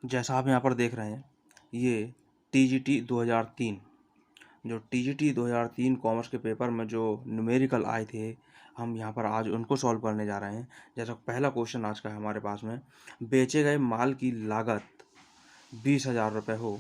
जैसा आप यहाँ पर देख रहे हैं, ये टीजीटी 2003, जो टीजीटी 2003 कॉमर्स के पेपर में जो न्यूमेरिकल आए थे, हम यहाँ पर आज उनको सॉल्व करने जा रहे हैं। जैसा पहला क्वेश्चन आज का है हमारे पास में, बेचे गए माल की लागत 20,000 रुपये हो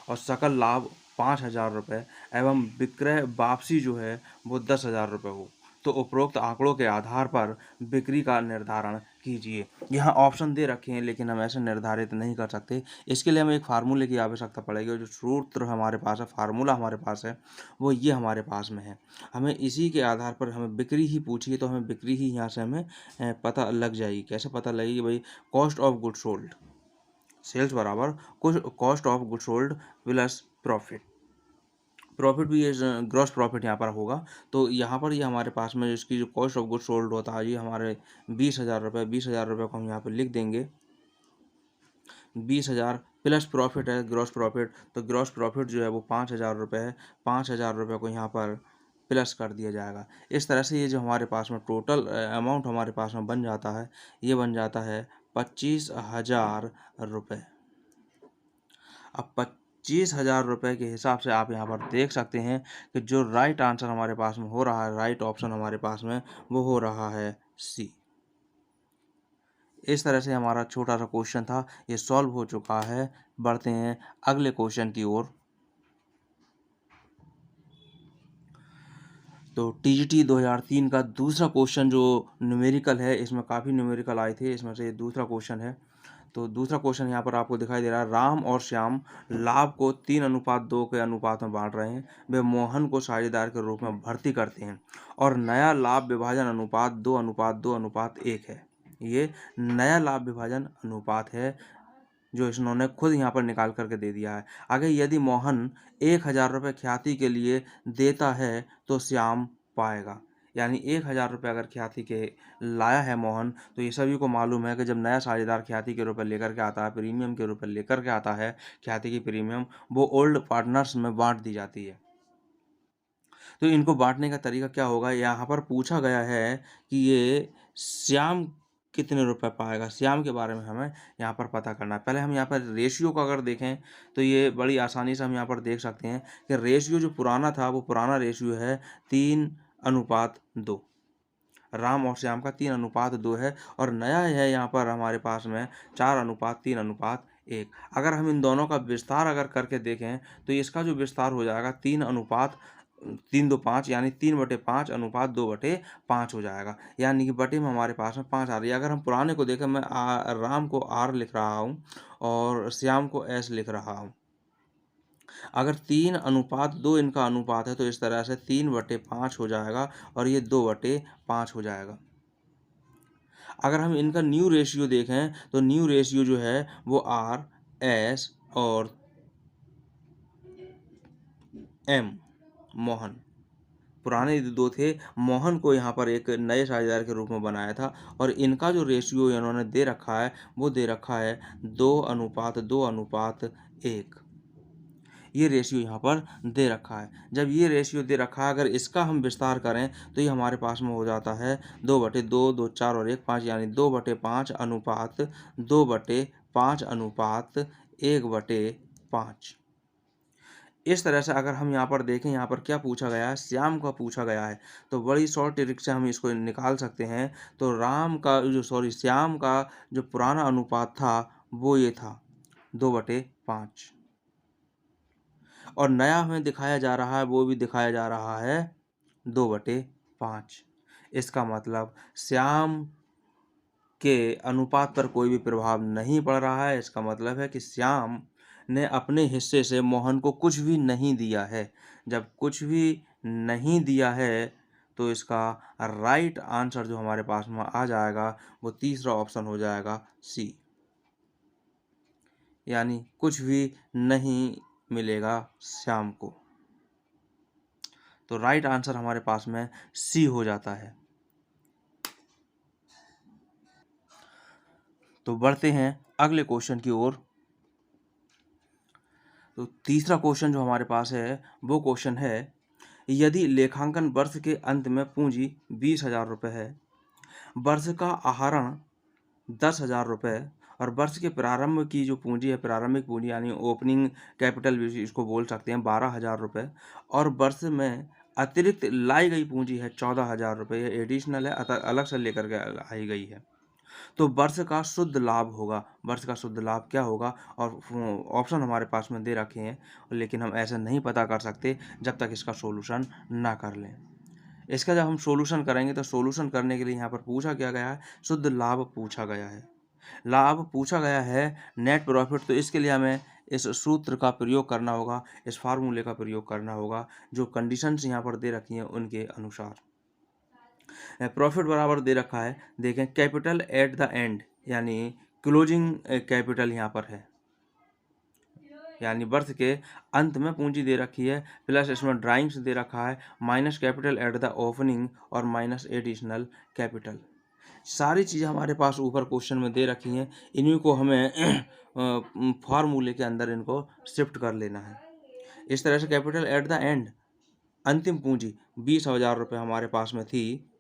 और सकल लाभ 5,000 रुपये एवं विक्रय वापसी जो है वो 10,000 रुपये हो, तो उपरोक्त आंकड़ों के आधार पर बिक्री का निर्धारण कीजिए। यहाँ ऑप्शन दे रखे हैं, लेकिन हम ऐसे निर्धारित नहीं कर सकते। इसके लिए हमें एक फार्मूले की आवश्यकता पड़ेगी, और जो सूत्र हमारे पास है, फार्मूला हमारे पास है, वो ये हमारे पास में है। हमें इसी के आधार पर हमें बिक्री ही पूछिए, तो हमें बिक्री ही यहाँ से हमें पता लग जाएगी। कैसे पता लगेगी भाई? Cost of good sold, sales बराबर कुछ cost of good sold plus profit. Profit भी ये ग्रॉस प्रॉफिट यहाँ पर होगा। तो यहाँ पर ये हमारे पास में इसकी जो कॉस्ट ऑफ गुड सोल्ड होता है, ये हमारे 20,000 रुपये, 20,000 रुपये को हम यहाँ पर लिख देंगे। 20,000 प्लस प्रॉफिट है ग्रॉस प्रॉफिट, तो ग्रॉस प्रॉफिट जो है वो 5,000 रुपये है। 5,000 रुपये को यहाँ पर प्लस कर दिया जाएगा। इस तरह से ये जो हमारे पास में टोटल अमाउंट हमारे पास में बन जाता है, ये बन जाता है 25,000 रुपये। अब 25,000 रुपये के हिसाब से आप यहाँ पर देख सकते हैं कि जो राइट आंसर हमारे पास में हो रहा है, राइट ऑप्शन हमारे पास में वो हो रहा है सी। इस तरह से हमारा छोटा सा क्वेश्चन था, ये सॉल्व हो चुका है। बढ़ते हैं अगले क्वेश्चन की ओर। तो टीजीटी 2003 का दूसरा क्वेश्चन जो न्यूमेरिकल है, इसमें काफ़ी न्यूमेरिकल आए थे, इसमें से ये दूसरा क्वेश्चन है। तो दूसरा क्वेश्चन यहाँ पर आपको दिखाई दे रहा है, राम और श्याम लाभ को 3:2 के अनुपात में बांट रहे हैं। वे मोहन को साझेदार के रूप में भर्ती करते हैं और नया लाभ विभाजन अनुपात 2:2:1 है। ये नया लाभ विभाजन अनुपात है जो इन्होंने खुद यहाँ पर निकाल करके दे दिया है। आगे, यदि मोहन 1,000 रुपये ख्याति के लिए देता है तो श्याम पाएगा। यानी 1,000 रुपये अगर ख्याति के लाया है मोहन, तो ये सभी को मालूम है कि जब नया साझेदार ख्याति के रुपये लेकर के आता है, प्रीमियम के रुपये लेकर के आता है, ख्याति की प्रीमियम वो ओल्ड पार्टनर्स में बांट दी जाती है। तो इनको बांटने का तरीका क्या होगा? यहाँ पर पूछा गया है कि ये श्याम कितने रुपए पाएगा, श्याम के बारे में हमें यहाँ पर पता करना है। पहले हम यहाँ पर रेशियो को अगर देखें तो ये बड़ी आसानी से हम यहाँ पर देख सकते हैं कि रेशियो जो पुराना था, वो पुराना रेशियो है 3:2। राम और श्याम का 3:2 है, और नया है यहाँ पर हमारे पास में 4:3:1। अगर हम इन दोनों का विस्तार अगर करके देखें तो इसका जो विस्तार हो जाएगा 3:3:5, यानी 3/5:2/5 हो जाएगा। यानी कि बटे में हमारे पास में 5 आ रही है। अगर हम पुराने को देखें, मैं राम को R लिख रहा हूँ और श्याम को S लिख रहा हूँ। अगर 3:2 इनका अनुपात है, तो इस तरह से 3/5 हो जाएगा और ये 2/5 हो जाएगा। अगर हम इनका न्यू रेशियो देखें तो न्यू रेशियो जो है वो R, S और M, मोहन, पुराने दो थे। मोहन को यहाँ पर एक नए साझेदार के रूप में बनाया था, और इनका जो रेशियो इन्होंने दे रखा है वो दे रखा है 2:2:1। ये रेशियो यहाँ पर दे रखा है। जब ये रेशियो दे रखा है, अगर इसका हम विस्तार करें तो ये हमारे पास में हो जाता है 2/2, 2 4 और 1 5, यानी 2/5:2/5:1/5। इस तरह से अगर हम यहाँ पर देखें, यहाँ पर क्या पूछा गया है, श्याम का पूछा गया है, तो बड़ी शॉर्ट ट्रिक से हम इसको निकाल सकते हैं। तो श्याम का जो पुराना अनुपात था वो ये था 2/5, और नया हमें दिखाया जा रहा है, वो भी दिखाया जा रहा है 2/5। इसका मतलब श्याम के अनुपात पर कोई भी प्रभाव नहीं पड़ रहा है। इसका मतलब है कि श्याम ने अपने हिस्से से मोहन को कुछ भी नहीं दिया है। जब कुछ भी नहीं दिया है, तो इसका राइट आंसर जो हमारे पास में आ जाएगा वो तीसरा ऑप्शन हो जाएगा सी, यानी कुछ भी नहीं मिलेगा श्याम को। तो राइट आंसर हमारे पास में सी हो जाता है। तो बढ़ते हैं अगले क्वेश्चन की ओर। तो तीसरा क्वेश्चन जो हमारे पास है वो क्वेश्चन है, यदि लेखांकन वर्ष के अंत में पूंजी 20,000 रुपये है, वर्ष का आहरण 10,000 रुपये और वर्ष के प्रारंभ की जो पूँजी है, प्रारंभिक पूँजी यानी ओपनिंग कैपिटल भी इसको बोल सकते हैं, 12,000 रुपए, और वर्ष में अतिरिक्त लाई गई पूँजी है 14,000 रुपए। ये एडिशनल है, अलग से लेकर के आई गई है। तो वर्ष का शुद्ध लाभ होगा। वर्ष का शुद्ध लाभ क्या होगा? और ऑप्शन हमारे पास में दे रखे हैं, लेकिन हम ऐसे नहीं पता कर सकते जब तक इसका सॉल्यूशन ना कर लें। इसका जब हम सॉल्यूशन करेंगे तो सॉल्यूशन करने के लिए यहाँ पर पूछा क्या गया है? शुद्ध लाभ पूछा गया है। लाभ पूछा गया है, नेट प्रॉफिट, तो इसके लिए हमें इस सूत्र का प्रयोग करना होगा, इस फार्मूले का प्रयोग करना होगा, जो कंडीशंस यहाँ पर दे रखी हैं उनके अनुसार। प्रॉफिट बराबर दे रखा है, देखें कैपिटल एट द एंड, यानी क्लोजिंग कैपिटल यहाँ पर है, यानी वर्ष के अंत में पूंजी दे रखी है, प्लस इसमें ड्राइंग्स दे रखा है, minus capital at the opening और माइनस एडिशनल कैपिटल। सारी चीज़ें हमारे पास ऊपर क्वेश्चन में दे रखी हैं, इन्हीं को हमें फार्मूले के अंदर इनको शिफ्ट कर लेना है। इस तरह से कैपिटल एट द एंड, अंतिम पूंजी 20,000 रुपये हमारे पास में थी,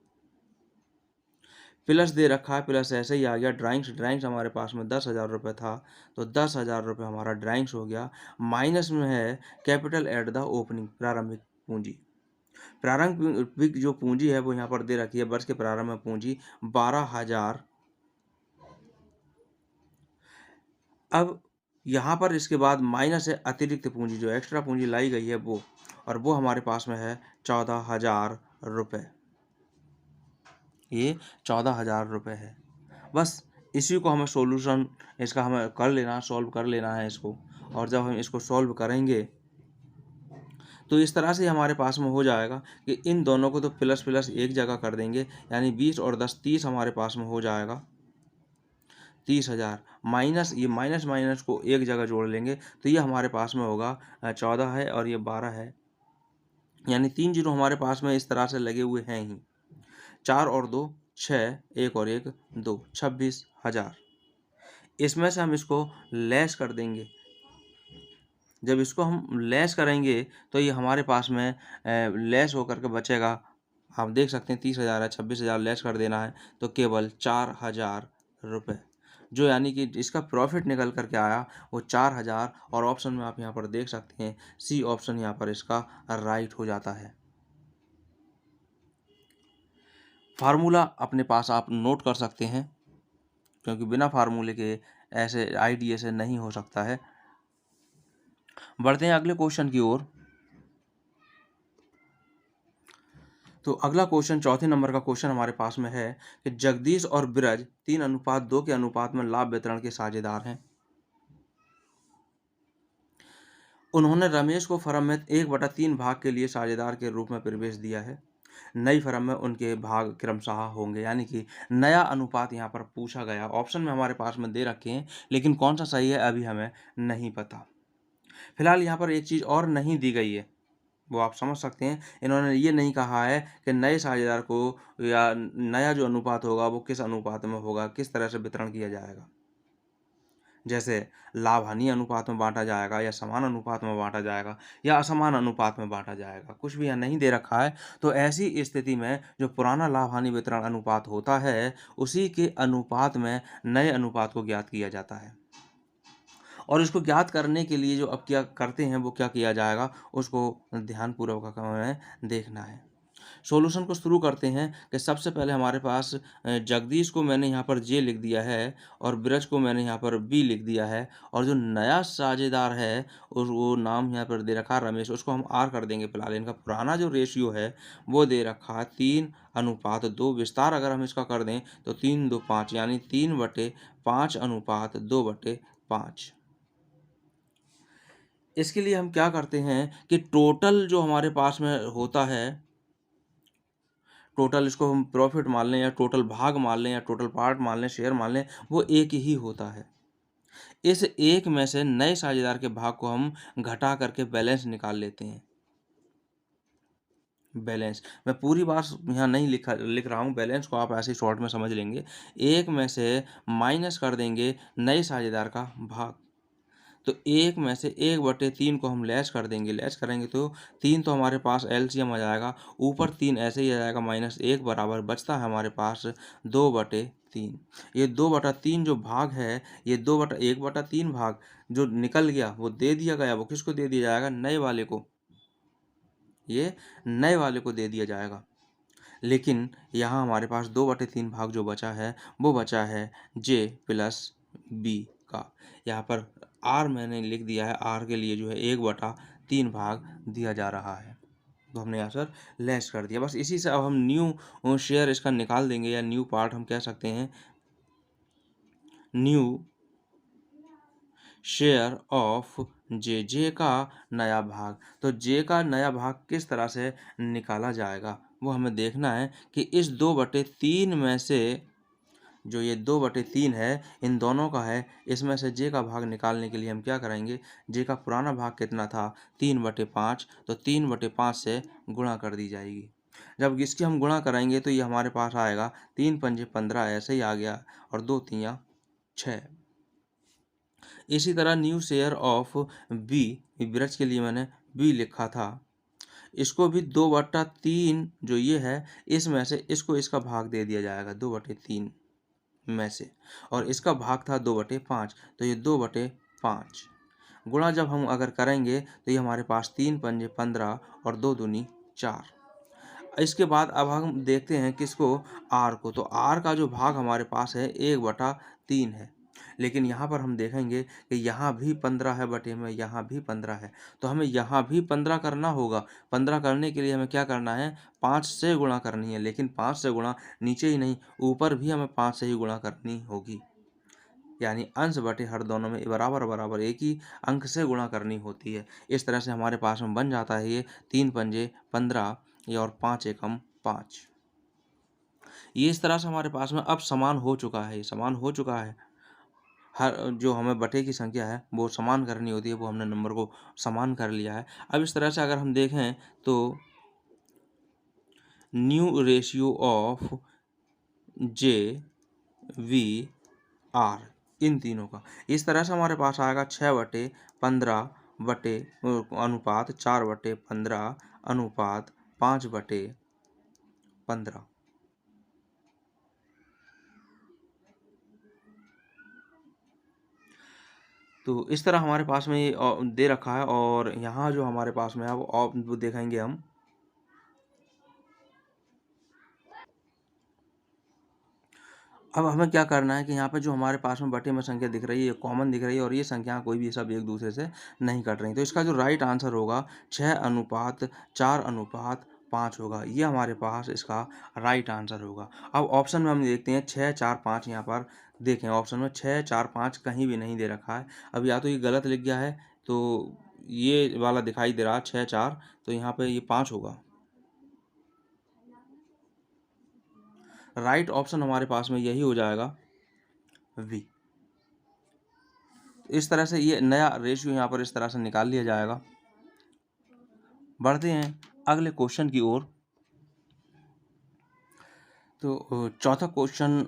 प्लस दे रखा है, प्लस ऐसे ही आ गया। ड्राइंग्स हमारे पास में 10,000 रुपये था, तो 10,000 रुपये हमारा ड्राइंग्स हो गया। माइनस में है कैपिटल एट द ओपनिंग, प्रारंभिक पूंजी। प्रारंभिक जो पूंजी है वो यहाँ पर दे रखी है, वर्ष के प्रारंभ में पूंजी 12,000। अब यहाँ पर इसके बाद माइनस है अतिरिक्त पूंजी, जो एक्स्ट्रा पूंजी लाई गई है वो, और वो हमारे पास में है 14,000 रुपये। ये 14,000 रुपये है। बस इसी को हमें सॉल्यूशन इसका हमें कर लेना, सॉल्व कर लेना है इसको, और जब हम इसको सॉल्व करेंगे तो इस तरह से हमारे पास में हो जाएगा कि इन दोनों को तो प्लस प्लस एक जगह कर देंगे, यानी 20 और 10 30 हमारे पास में हो जाएगा, 30,000। माइनस ये माइनस माइनस को एक जगह जोड़ लेंगे तो ये हमारे पास में होगा 14 है और ये 12 है, यानी 3 जीरो हमारे पास में इस तरह से लगे हुए हैं ही। 4 और 2 6, 1 और 1 2, 26,000। इसमें से हम इसको लेस कर देंगे। जब इसको हम लेस करेंगे तो ये हमारे पास में लेस होकर के बचेगा। आप देख सकते हैं 30,000 है, 26,000 लेस कर देना है तो केवल 4,000 रुपये, जो यानी कि इसका प्रॉफिट निकल करके आया वो 4,000। और ऑप्शन में आप यहाँ पर देख सकते हैं सी ऑप्शन यहाँ पर इसका राइट हो जाता है। फार्मूला अपने पास आप नोट कर सकते हैं, क्योंकि बिना फार्मूले के ऐसे आइडिया से नहीं हो सकता है। बढ़ते हैं अगले क्वेश्चन की ओर। तो अगला क्वेश्चन चौथे नंबर का क्वेश्चन हमारे पास में है कि जगदीश और बिरज 3:2 के अनुपात में लाभ वितरण के साझेदार हैं। उन्होंने रमेश को फर्म में 1/3 भाग के लिए साझेदार के रूप में प्रवेश दिया है। नई फर्म में उनके भाग क्रमशः होंगे, यानी कि नया अनुपात यहाँ पर पूछा गया। ऑप्शन में हमारे पास में दे रखे हैं, लेकिन कौन सा सही है अभी हमें नहीं पता। फिलहाल यहाँ पर एक चीज़ और नहीं दी गई है, वो आप समझ सकते हैं। इन्होंने ये नहीं कहा है कि नए साझेदार को या नया जो अनुपात होगा वो किस अनुपात में होगा, किस तरह से वितरण किया जाएगा। जैसे लाभ हानि अनुपात में बांटा जाएगा, या समान अनुपात में बांटा जाएगा, या असमान अनुपात में बांटा जाएगा, कुछ भी यहाँ नहीं दे रखा है। तो ऐसी स्थिति में जो पुराना लाभ हानि वितरण अनुपात होता है, उसी के अनुपात में नए अनुपात को ज्ञात किया जाता है। और इसको ज्ञात करने के लिए जो अब क्या करते हैं वो क्या किया जाएगा, उसको ध्यानपूर्वक हमें देखना है। सॉल्यूशन को शुरू करते हैं कि सबसे पहले हमारे पास जगदीश को मैंने यहाँ पर जे लिख दिया है, और ब्रज को मैंने यहाँ पर बी लिख दिया है, और जो नया साझेदार है और वो नाम यहाँ पर दे रखा है रमेश, उसको हम आर कर देंगे। फिलहाल इनका पुराना जो रेशियो है वो दे रखा है 3:2। विस्तार अगर हम इसका कर दें तो 3 2 5, यानी 3/5:2/5। इसके लिए हम क्या करते हैं कि टोटल जो हमारे पास में होता है, टोटल इसको हम प्रॉफिट मान लें, या टोटल भाग मान लें, या टोटल पार्ट मान लें, शेयर मान लें, वो एक ही होता है। इस एक में से नए साझेदार के भाग को हम घटा करके बैलेंस निकाल लेते हैं। बैलेंस, मैं पूरी बात यहाँ नहीं लिख रहा हूँ, बैलेंस को आप ऐसे ही शॉर्ट में समझ लेंगे। एक में से माइनस कर देंगे नए साझेदार का भाग, तो 1 में से 1/3 को हम लेस कर देंगे, लेस करेंगे तो 3 तो हमारे पास एलसीएम आ जाएगा, ऊपर 3 ऐसे ही आ जाएगा -1 बराबर बचता है हमारे पास 2/3। ये 2/3 जो भाग है, ये 1/3 भाग जो निकल गया वो दे दिया गया, वो किसको दे दिया जाएगा? नए वाले को। ये नए वाले को दे दिया जाएगा। लेकिन यहाँ हमारे पास 2/3 भाग जो बचा है, वो बचा है J प्लस B का। यहाँ पर R मैंने लिख दिया है, R के लिए जो है 1/3 भाग दिया जा रहा है। तो हमने आंसर लेस कर दिया। बस इसी से अब हम न्यू शेयर इसका निकाल देंगे, या न्यू पार्ट हम कह सकते हैं, न्यू शेयर ऑफ जे का नया भाग। तो जे का नया भाग किस तरह से निकाला जाएगा, वो हमें देखना है कि इस 2/3 में से जो ये 2/3 है, इन दोनों का है, इसमें से जे का भाग निकालने के लिए हम क्या करेंगे? जे का पुराना भाग कितना था? 3/5, तो 3/5 से गुणा कर दी जाएगी। जब इसकी हम गुणा कराएंगे तो ये हमारे पास आएगा 3 पंजे 15, ऐसे ही आ गया, और 2 तियां 6। इसी तरह new share of B, Braj के लिए मैंने बी लिखा था, इसको भी 2/3 जो ये है, इसमें से इसको इसका भाग दे दिया जाएगा 2/3 में से, और इसका भाग था 2/5, तो ये 2/5 गुणा जब हम अगर करेंगे तो ये हमारे पास 3 पंजे 15 और 2 दूनी 4। इसके बाद अब हम देखते हैं किसको? आर को। तो आर का जो भाग हमारे पास है 1/3 है, लेकिन यहाँ पर हम देखेंगे कि यहाँ भी 15 है बटे में, यहाँ भी 15 है, तो हमें यहाँ भी 15 करना होगा। 15 करने के लिए हमें क्या करना है? 5 से गुणा करनी है, लेकिन 5 से गुणा नीचे ही नहीं, ऊपर भी हमें 5 से ही गुणा करनी होगी। यानी अंश बटे हर दोनों में बराबर बराबर एक ही अंक से गुणा करनी होती है। इस तरह से हमारे पास में बन जाता है ये 3 पंजे 15, ये और 5 एकम 5। ये इस तरह से हमारे पास में अब समान हो चुका है, ये समान हो चुका है। हर जो हमें बटे की संख्या है वो समान करनी होती है, वो हमने नंबर को समान कर लिया है। अब इस तरह से अगर हम देखें तो new ratio of J V R, इन तीनों का इस तरह से हमारे पास आएगा 6/15 बटे अनुपात 4/15 अनुपात 5/15। तो इस तरह हमारे पास में ये दे रखा है, और यहाँ जो हमारे पास में है वो देखेंगे हम। अब हमें क्या करना है कि यहाँ पे जो हमारे पास में बटे में संख्या दिख रही है, ये कॉमन दिख रही है, और ये संख्या कोई भी सब एक दूसरे से नहीं कट रही। तो इसका जो राइट आंसर होगा 6:4:5 होगा। ये हमारे पास इसका राइट आंसर होगा। अब ऑप्शन में हम देखते हैं 6, 4, 5, यहाँ पर देखें ऑप्शन में 6, 4, 5 कहीं भी नहीं दे रखा है। अब या तो ये गलत लिख गया है, तो ये वाला दिखाई दे रहा है 6, 4, तो यहाँ पे ये 5 होगा। राइट ऑप्शन हमारे पास में यही हो जाएगा, वी। इस तरह से ये नया रेशियो यहाँ पर इस तरह से निकाल लिया जाएगा। बढ़ते हैं अगले क्वेश्चन की ओर। तो चौथा क्वेश्चन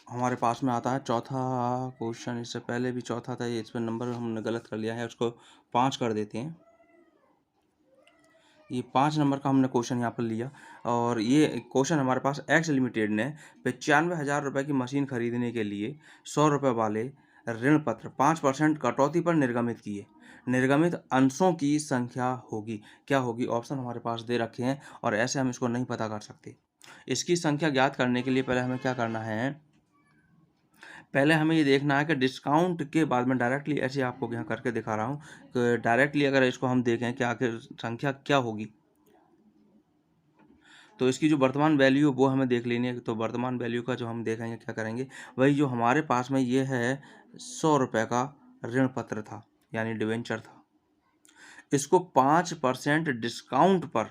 हमारे पास में आता है। चौथा क्वेश्चन, इससे पहले भी चौथा था, ये इस पर नंबर हमने गलत कर लिया है, उसको 5 कर देते हैं। ये 5 नंबर का हमने क्वेश्चन यहाँ पर लिया, और ये क्वेश्चन हमारे पास एक्स लिमिटेड ने 95,000 रुपये की मशीन खरीदने के लिए 100 रुपये वाले ऋण पत्र 5% कटौती पर निर्गमित किए। निर्गमित अंशों की संख्या होगी, क्या होगी? ऑप्शन हमारे पास दे रखे हैं, और ऐसे हम इसको नहीं पता कर सकते। इसकी संख्या ज्ञात करने के लिए पहले हमें क्या करना है? पहले हमें ये देखना है कि डिस्काउंट के बाद में डायरेक्टली ऐसे आपको यहाँ करके दिखा रहा हूँ कि डायरेक्टली अगर इसको हम देखें कि आखिर संख्या क्या होगी, तो इसकी जो वर्तमान वैल्यू वो हमें देख लेनी है। तो वर्तमान वैल्यू का जो हम देखेंगे, क्या करेंगे, वही जो हमारे पास में ये है 100 रुपये का ऋण पत्र था, यानी डिवेंचर था। इसको 5% डिस्काउंट पर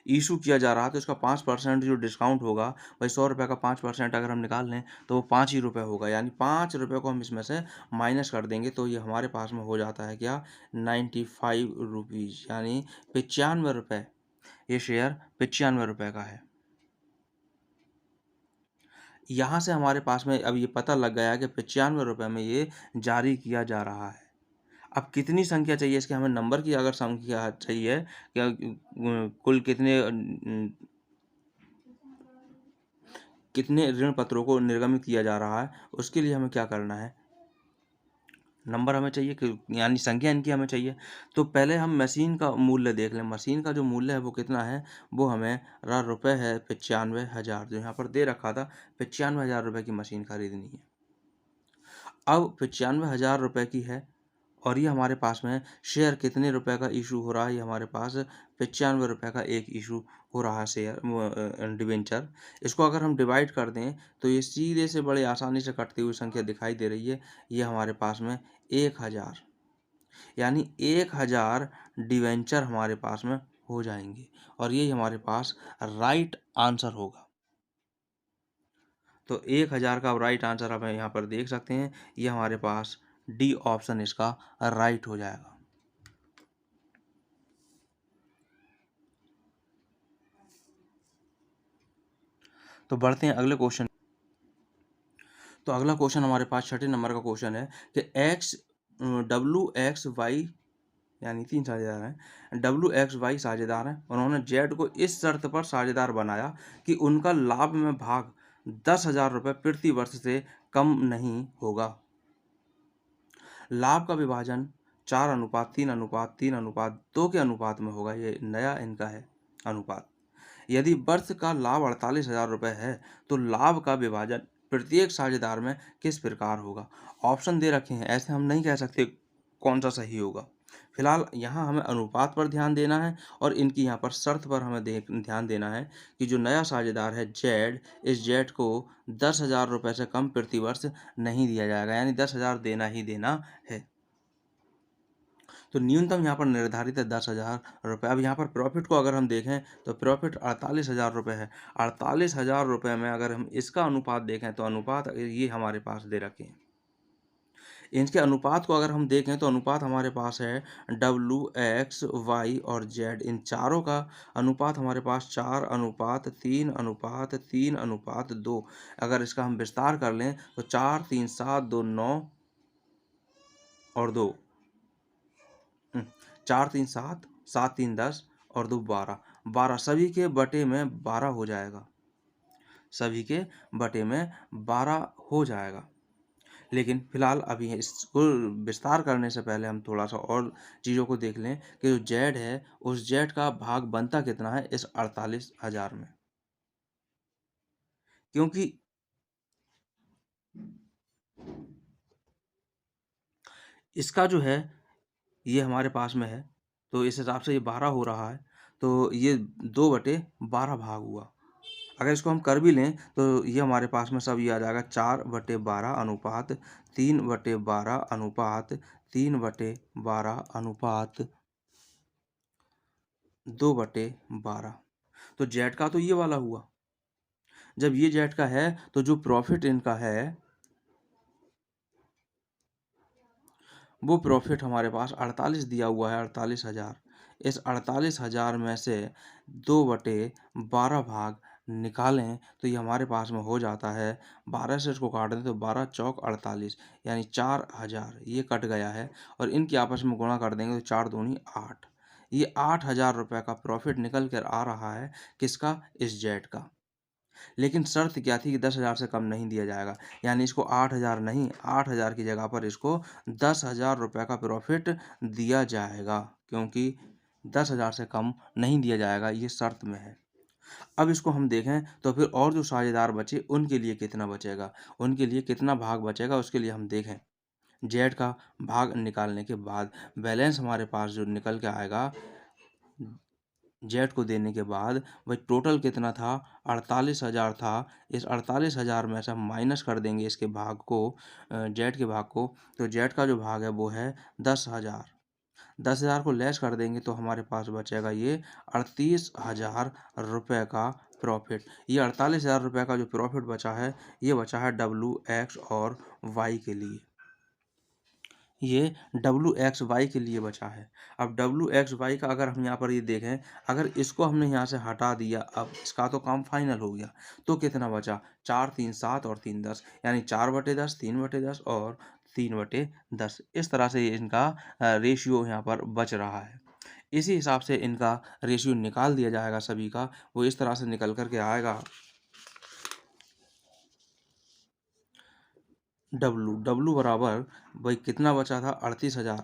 इशू किया जा रहा, तो इसका 5% जो डिस्काउंट होगा, वही 100 रुपये का 5% अगर हम निकाल लें तो वो 5 ही रुपये होगा, यानी 5 रुपये को हम इसमें से माइनस कर देंगे, तो ये हमारे पास में हो जाता है क्या? 95 रुपीज़, यानी 95 रुपये। ये शेयर 95 रुपये का है। यहाँ से हमारे पास में अब ये पता लग गया कि 95 रुपए में ये जारी किया जा रहा है। अब कितनी संख्या चाहिए इसके, हमें नंबर की अगर संख्या चाहिए, क्या कुल कितने ऋण पत्रों को निर्गमित किया जा रहा है, उसके लिए हमें क्या करना है, नंबर हमें चाहिए कि यानी संख्या इनकी हमें चाहिए। तो पहले हम मशीन का मूल्य देख लें। मशीन का जो मूल्य है वो कितना है, वो हमें रुपए है 95,000, जो यहाँ पर दे रखा था 95,000 रुपए की मशीन खरीदनी है। अब 95,000 रुपए की है और ये हमारे पास में शेयर कितने रुपए का इशू हो रहा है, ये हमारे पास 95 रुपए का एक इशू हो रहा है शेयर, डिबेंचर। इसको अगर हम डिवाइड कर दें तो ये सीधे से बड़े आसानी से कटती हुई संख्या दिखाई दे रही है। ये हमारे पास में 1000, यानी 1000 डिवेंचर हमारे पास में हो जाएंगे और यही हमारे पास राइट आंसर होगा। तो 1000 का राइट आंसर आप यहाँ पर देख सकते हैं, ये हमारे पास डी ऑप्शन इसका राइट हो जाएगा। तो बढ़ते हैं अगले क्वेश्चन। तो अगला क्वेश्चन हमारे पास 6 नंबर का क्वेश्चन है कि WXY, यानी 3 साझेदार हैं, WXY साझेदार हैं। उन्होंने जेड को इस शर्त पर साझेदार बनाया कि उनका लाभ में भाग 10,000 रुपये प्रति वर्ष से कम नहीं होगा। लाभ का विभाजन 4:3:3:2 के अनुपात में होगा। ये नया इनका है अनुपात। यदि वर्ष का लाभ 48,000 रुपये है तो लाभ का विभाजन प्रत्येक साझेदार में किस प्रकार होगा। ऑप्शन दे रखे हैं, ऐसे हम नहीं कह सकते कौन सा सही होगा। फिलहाल यहाँ हमें अनुपात पर ध्यान देना है और इनकी यहाँ पर शर्त पर हमें ध्यान देना है कि जो नया साझेदार है जेड, इस जेड को 10,000 रुपये से कम प्रति वर्ष नहीं दिया जाएगा, यानी 10,000 देना ही देना है। तो न्यूनतम यहाँ पर निर्धारित है 10,000 रुपये। अब यहाँ पर प्रॉफिट को अगर हम देखें तो प्रॉफिट 48,000 रुपये है। 48,000 रुपये में अगर हम इसका अनुपात देखें तो अनुपात ये हमारे पास दे रखे हैं। इनके अनुपात को अगर हम देखें तो अनुपात हमारे पास है WXY और Z, इन चारों का अनुपात हमारे पास 4:3:3:2। अगर इसका हम विस्तार कर लें तो 4, 3, 7, 2, 9 और 2, 4, 3, 7, 7, 3, 10 और 2, 12, 12 सभी के बटे में 12 हो जाएगा। सभी के बटे में 12 हो जाएगा। लेकिन फिलहाल अभी इसको विस्तार करने से पहले हम थोड़ा सा और चीज़ों को देख लें कि जो जेड है उस जेड का भाग बनता कितना है इस 48,000 में, क्योंकि इसका जो है ये हमारे पास में है तो इस हिसाब से ये 12 हो रहा है, तो ये 2/12 भाग हुआ। अगर इसको हम कर भी लें तो ये हमारे पास में सब ये आ जाएगा 4/12 अनुपात 3/12 अनुपात 3/12 अनुपात 2/12। तो जेड का तो ये वाला हुआ। जब ये जेड का है तो जो प्रॉफिट इनका है वो प्रॉफिट हमारे पास 48 दिया हुआ है, 48,000। इस 48,000 में से 2/12 भाग निकालें तो ये हमारे पास में हो जाता है, 12 से इसको काट दें तो 12 चौक 48, यानी 4,000 ये कट गया है और इनकी आपस में गुणा कर देंगे तो 4 दूनी 8। ये 8,000 रुपये का प्रॉफिट निकल कर आ रहा है किसका, इस जेड का। लेकिन शर्त क्या थी कि 10,000 से कम नहीं दिया जाएगा, यानी इसको 8,000 नहीं, 8,000 की जगह पर इसको 10,000 रुपये का प्रॉफिट दिया जाएगा, क्योंकि 10,000 से कम नहीं दिया जाएगा, ये शर्त में है। अब इसको हम देखें तो फिर और जो साझेदार बचे उनके लिए कितना बचेगा, उनके लिए कितना भाग बचेगा उसके लिए हम देखें। जेड का भाग निकालने के बाद बैलेंस हमारे पास जो निकल के आएगा जेड को देने के बाद वह टोटल कितना था, 48,000 था। इस 48,000 में से हम माइनस कर देंगे इसके भाग को, जेड के भाग को, तो जेड का जो भाग है वो है 10,000। 10,000 को लेस कर देंगे तो हमारे पास बचेगा ये 38,000 रुपये का प्रॉफिट। ये 48,000 रुपये का जो प्रॉफिट बचा है ये बचा है WX और Y के लिए। ये डब्ल्यू एक्स वाई के लिए बचा है। अब डब्ल्यू एक्स वाई का अगर हम यहाँ पर ये देखें, अगर इसको हमने यहाँ से हटा दिया, अब इसका तो काम फाइनल हो गया, तो कितना बचा? 4 3 7 और 3 10, यानी 4/10, 3/10 और 3/10। इस तरह से ये इनका रेशियो यहाँ पर बच रहा है। इसी हिसाब से इनका रेशियो निकाल दिया जाएगा सभी का, वो इस तरह से निकल कर के आएगा। डब्ल्यू बराबर भाई कितना बचा था? 38,000।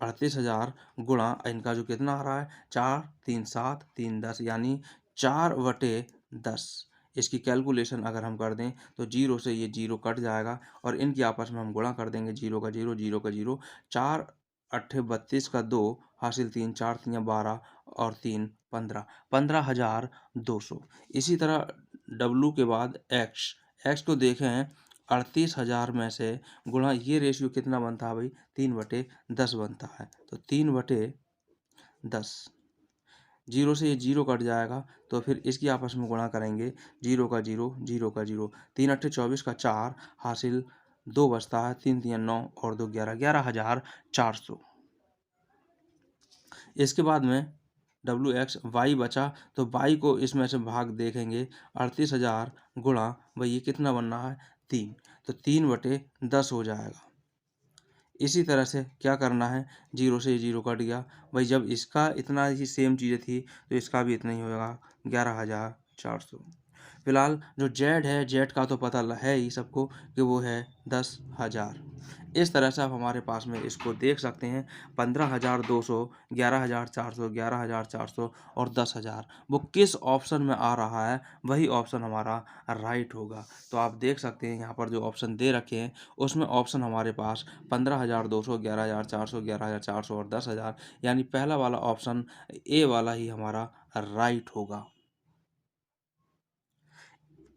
38,000 गुणा इनका जो कितना आ रहा है? 4 3 7 3 10, यानी 4/10। इसकी कैलकुलेशन अगर हम कर दें तो 0 से ये 0 कट जाएगा और इनकी आपस में हम गुणा कर देंगे। 0 का 0, 0 का 0, 4 अट्ठे 32 का 2 हासिल 3, 4 तियाँ 12 और 3 15, 15,200। इसी तरह डब्ल्यू के बाद एक्स, एक्स को देखें, 38,000 में से गुणा ये रेशियो कितना बनता है भाई? 3/10 बनता है। तो 3/10, 0 से ये 0 कट जाएगा, तो फिर इसकी आपस में गुणा करेंगे। 0 का 0, 0 का 0, 3 अट्ठे 24 का 4 हासिल 2 बचता है, 3 तियाँ 9 और 2 11, 11,400। इसके बाद में डब्ल्यू एक्स वाई बचा, तो वाई को इसमें से भाग देखेंगे। 38,000 गुणा भाई ये कितना बनना है? 3, तो 3/10 हो जाएगा। इसी तरह से क्या करना है? 0 से 0 कट गया, भाई जब इसका इतना ही सेम चीज़ें थी तो इसका भी इतना ही होगा, 11,400। फिलहाल जो जेड है, जेड का तो पता है ही सबको कि वो है 10,000। इस तरह से आप हमारे पास में इसको देख सकते हैं। 15,200, 11,400, 11,400 और 10,000, वो किस ऑप्शन में आ रहा है वही ऑप्शन हमारा राइट होगा। तो आप देख सकते हैं यहाँ पर जो ऑप्शन दे रखे हैं उसमें ऑप्शन हमारे पास 15,200, 11,400, 11,400 और 10,000, यानी पहला वाला ऑप्शन ए वाला ही हमारा राइट होगा।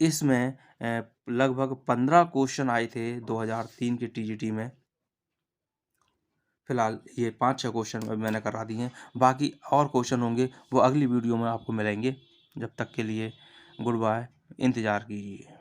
इसमें लगभग 15 क्वेश्चन आए थे 2003 के टीजीटी में। फिलहाल ये 5-6 क्वेश्चन मैंने करा दिए हैं, बाकी और क्वेश्चन होंगे वो अगली वीडियो में आपको मिलेंगे। जब तक के लिए गुड बाय, इंतज़ार कीजिए।